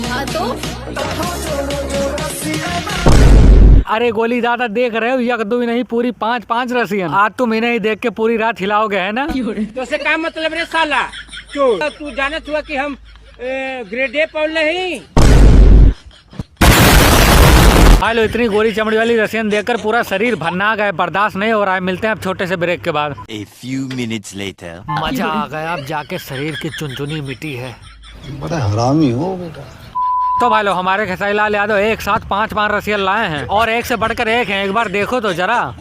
हाँ तो अरे गोली दादा देख रहे हो, एक दो नहीं पूरी 5-5 रसियन। आज तुम इन्हें ही देख के पूरी रात हिलाओगे है ना। तो से क्या मतलब रे साला, तू जानत हुआ कि हम ग्रेड ए पढ़ नहीं। हेलो, इतनी गोली चमड़ी वाली रसियन देखकर पूरा शरीर भन्ना गया, बर्दाश्त नहीं हो रहा है। मिलते हैं अब छोटे से ब्रेक के बाद। A few minutes later. मजा आ गया, अब जाके शरीर की चुनचुनी मिट्टी है। बड़ा हरामी हो बेटा। तो भाई लोग, हमारे खेसारी लाल यादव एक साथ 5 रसियन लाए हैं और एक से बढ़कर एक हैं। एक बार देखो तो जरा।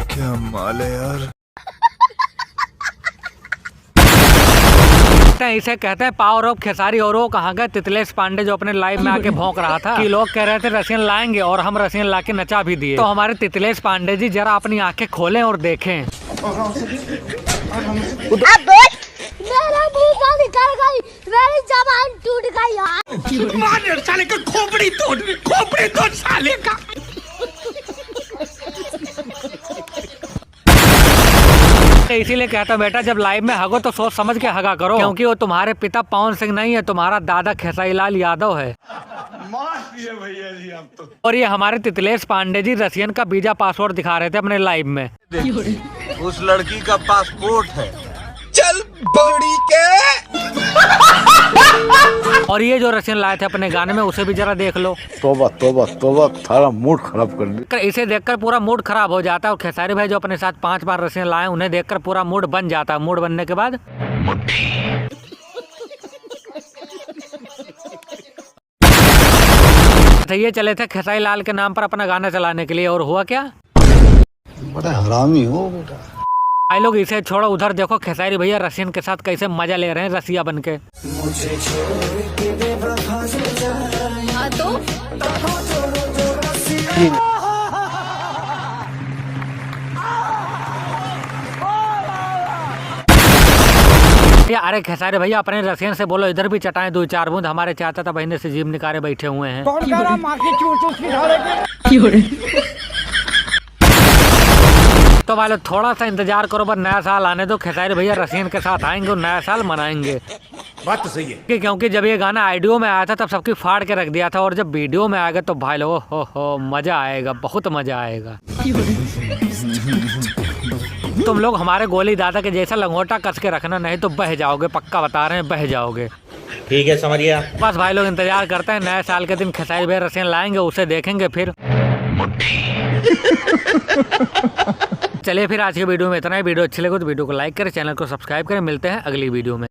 क्या माल है यार। इसे कहते हैं पावर ऑफ खेसारी। और वो कहाँ गए तितलेश पांडे, जो अपने लाइव में आके भौंक रहा था कि लोग कह रहे थे रसियन लाएंगे, और हम रसियन लाके नचा भी दिए। तो हमारे तितलेश पांडे जी जरा अपनी आंखें खोलें और देखें। मेरा मुंह निकल गई, मेरी जबान टूट गई यार। मार साले का खोपड़ी तोड़ साले का। इसीलिए कहता बेटा, जब लाइव में हगो तो सोच समझ के हगा करो, क्योंकि वो तुम्हारे पिता पवन सिंह नहीं है, तुम्हारा दादा खेसारी लाल यादव है। भैया जी आप तो। और ये हमारे तितलेश पांडे जी रसियन का वीजा पासपोर्ट दिखा रहे थे अपने लाइव में। उस लड़की का पासपोर्ट है। चल बड़ी के। और ये जो रसियन लाए थे अपने गाने में, उसे भी जरा देख लो। तोबा तोबा तोबा, थारा मूड खराब कर दी। इसे देखकर पूरा मूड खराब हो जाता है। और खेसारी भाई जो अपने साथ 5 रसियन लाए, उन्हें देखकर पूरा मूड बन जाता है। मूड बनने के बाद ये चले थे खेसारी लाल के नाम पर अपना गाना चलाने के लिए, और हुआ क्या? बड़ा हरामी हो बेटा। भाई लोग, इसे छोड़ो, उधर देखो खेसारी भैया रसियन के साथ कैसे मजा ले रहे हैं रसिया बनके। हाँ तो अरे खेसारी भैया, अपने रसियन से बोलो इधर भी चटाएं 2-4 बूंद। हमारे चाचा था बहने से जीभ निकाले बैठे हुए हैं। तो भाई लोग, थोड़ा सा इंतजार करो, बस नया साल आने दो। खेसारी भैया रसियन के साथ आएंगे और नया साल मनाएंगे। बात तो सही है, क्योंकि जब ये गाना ऑडियो में आया था तब सबकी फाड़ के रख दिया था, और जब वीडियो में आएगा तो भाई लोग हो मजा आएगा, बहुत मजा आएगा। तुम लोग हमारे गोली दादा के जैसा लंगोटा कस के रखना, नहीं तो बह जाओगे, पक्का बता रहे हैं, बह जाओगे। ठीक है समझिए। बस भाई लोग, इंतजार करते हैं, नए साल के दिन खेसारी भैया रसियन लाएंगे, उसे देखेंगे फिर। चलिए फिर आज की वीडियो में इतना ही। वीडियो अच्छी लगे तो वीडियो को लाइक करें, चैनल को सब्सक्राइब करें। मिलते हैं अगली वीडियो में।